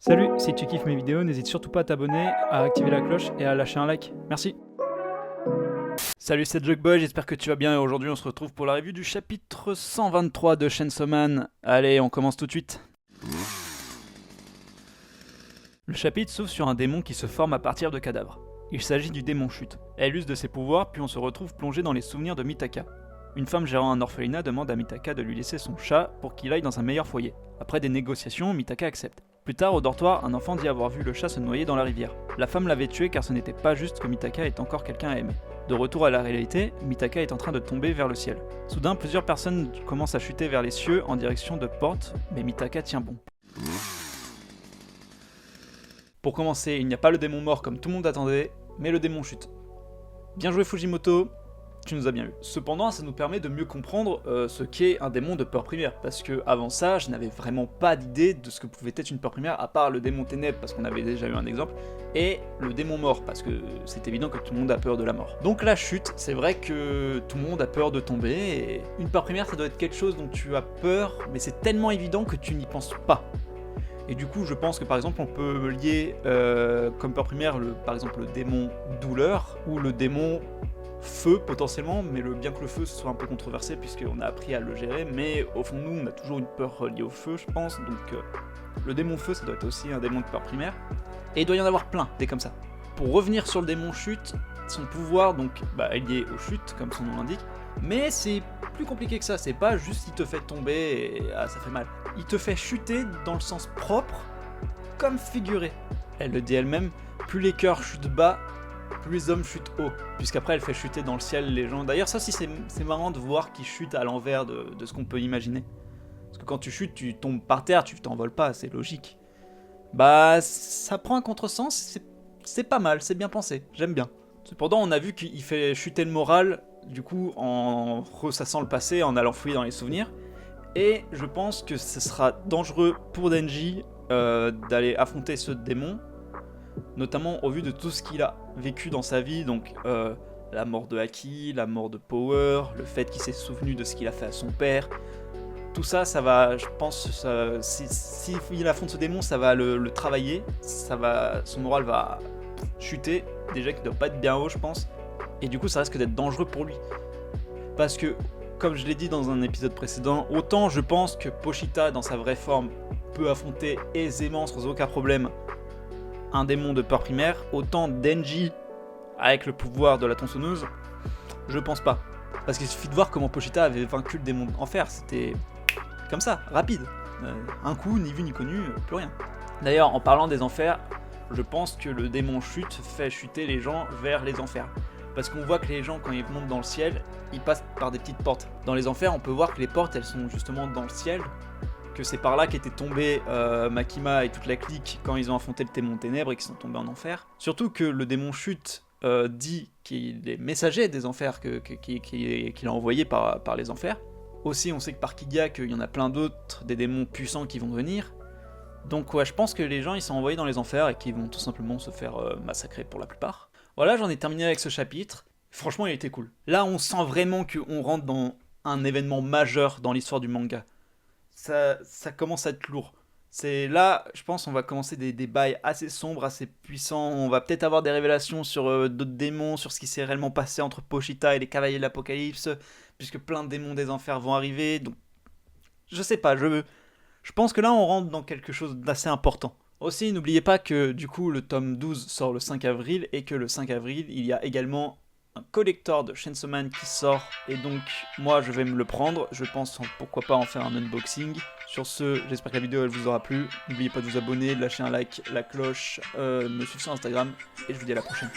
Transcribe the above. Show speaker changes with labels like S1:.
S1: Salut, si tu kiffes mes vidéos, n'hésite surtout pas à t'abonner, à activer la cloche et à lâcher un like. Merci. Salut, c'est Jugboy, j'espère que tu vas bien et aujourd'hui on se retrouve pour la review du chapitre 123 de Chainsaw Man. Allez, on commence tout de suite. Le chapitre s'ouvre sur un démon qui se forme à partir de cadavres. Il s'agit du démon chute. Elle use de ses pouvoirs puis on se retrouve plongé dans les souvenirs de Mitaka. Une femme gérant un orphelinat demande à Mitaka de lui laisser son chat pour qu'il aille dans un meilleur foyer. Après des négociations, Mitaka accepte. Plus tard, au dortoir, un enfant dit avoir vu le chat se noyer dans la rivière. La femme l'avait tué car ce n'était pas juste que Mitaka ait encore quelqu'un à aimer. De retour à la réalité, Mitaka est en train de tomber vers le ciel. Soudain, plusieurs personnes commencent à chuter vers les cieux en direction de portes, mais Mitaka tient bon. Pour commencer, il n'y a pas le démon mort comme tout le monde attendait, mais le démon chute. Bien joué Fujimoto, tu nous as bien eu. Cependant, ça nous permet de mieux comprendre ce qu'est un démon de peur primaire, parce que avant ça, je n'avais vraiment pas d'idée de ce que pouvait être une peur primaire, à part le démon ténèbres, parce qu'on avait déjà eu un exemple, et le démon mort, parce que c'est évident que tout le monde a peur de la mort. Donc la chute, c'est vrai que tout le monde a peur de tomber, et une peur primaire, ça doit être quelque chose dont tu as peur, mais c'est tellement évident que tu n'y penses pas. Et du coup, je pense que par exemple, on peut lier comme peur primaire, par exemple, le démon douleur, ou le démon feu potentiellement, mais bien que le feu ce soit un peu controversé puisqu'on a appris à le gérer, mais au fond de nous on a toujours une peur liée au feu je pense, donc le démon feu ça doit être aussi un démon de peur primaire, et il doit y en avoir plein, des comme ça. Pour revenir sur le démon chute, son pouvoir donc est lié aux chutes comme son nom l'indique, mais c'est plus compliqué que ça, c'est pas juste il te fait tomber et ça fait mal, il te fait chuter dans le sens propre comme figuré. Elle le dit elle-même, plus les cœurs chutent bas, plus les hommes chutent haut, puisqu'après elle fait chuter dans le ciel les gens. D'ailleurs ça aussi c'est marrant de voir qu'ils chutent à l'envers de ce qu'on peut imaginer. Parce que quand tu chutes, tu tombes par terre, tu t'envoles pas, c'est logique. Bah ça prend un contresens, c'est pas mal, c'est bien pensé, j'aime bien. Cependant on a vu qu'il fait chuter le moral, du coup en ressassant le passé, en allant fouiller dans les souvenirs. Et je pense que ce sera dangereux pour Denji d'aller affronter ce démon, notamment au vu de tout ce qu'il a vécu dans sa vie, donc la mort de Aki, la mort de Power, le fait qu'il s'est souvenu de ce qu'il a fait à son père. Tout ça, ça va, je pense, si il affronte ce démon, ça va le travailler, son moral va chuter, déjà qu'il doit pas être bien haut, je pense, et du coup ça risque d'être dangereux pour lui. Parce que, comme je l'ai dit dans un épisode précédent, autant je pense que Pochita, dans sa vraie forme, peut affronter aisément, sans aucun problème, un démon de peur primaire, autant Denji, avec le pouvoir de la tronçonneuse, je pense pas. Parce qu'il suffit de voir comment Pochita avait vaincu le démon d'enfer, c'était comme ça, rapide. Un coup, ni vu ni connu, plus rien. D'ailleurs, en parlant des enfers, je pense que le démon chute fait chuter les gens vers les enfers. Parce qu'on voit que les gens, quand ils montent dans le ciel, ils passent par des petites portes. Dans les enfers, on peut voir que les portes, elles sont justement dans le ciel, que c'est par là qu'étaient tombés Makima et toute la clique quand ils ont affronté le démon ténèbres et qu'ils sont tombés en enfer. Surtout que le démon chute dit qu'il est messager des enfers, qu'il a envoyé par les enfers. Aussi, on sait que par Kiga, qu'il y en a plein d'autres, des démons puissants qui vont venir. Donc ouais, je pense que les gens ils sont envoyés dans les enfers et qu'ils vont tout simplement se faire massacrer pour la plupart. Voilà, j'en ai terminé avec ce chapitre. Franchement, il était cool. Là, on sent vraiment qu'on rentre dans un événement majeur dans l'histoire du manga. Ça commence à être lourd. C'est là, je pense, on va commencer des bails assez sombres, assez puissants. On va peut-être avoir des révélations sur d'autres démons, sur ce qui s'est réellement passé entre Pochita et les Cavaliers de l'Apocalypse, puisque plein de démons des enfers vont arriver. Donc, je sais pas, je pense que là, on rentre dans quelque chose d'assez important. Aussi, n'oubliez pas que du coup, le tome 12 sort le 5 avril, et que le 5 avril, il y a également un collector de Chainsaw Man qui sort, et donc moi je vais me le prendre, je pense pourquoi pas en faire un unboxing. Sur ce, j'espère que la vidéo elle vous aura plu, n'oubliez pas de vous abonner, de lâcher un like, la cloche, me suivre sur Instagram, et je vous dis à la prochaine.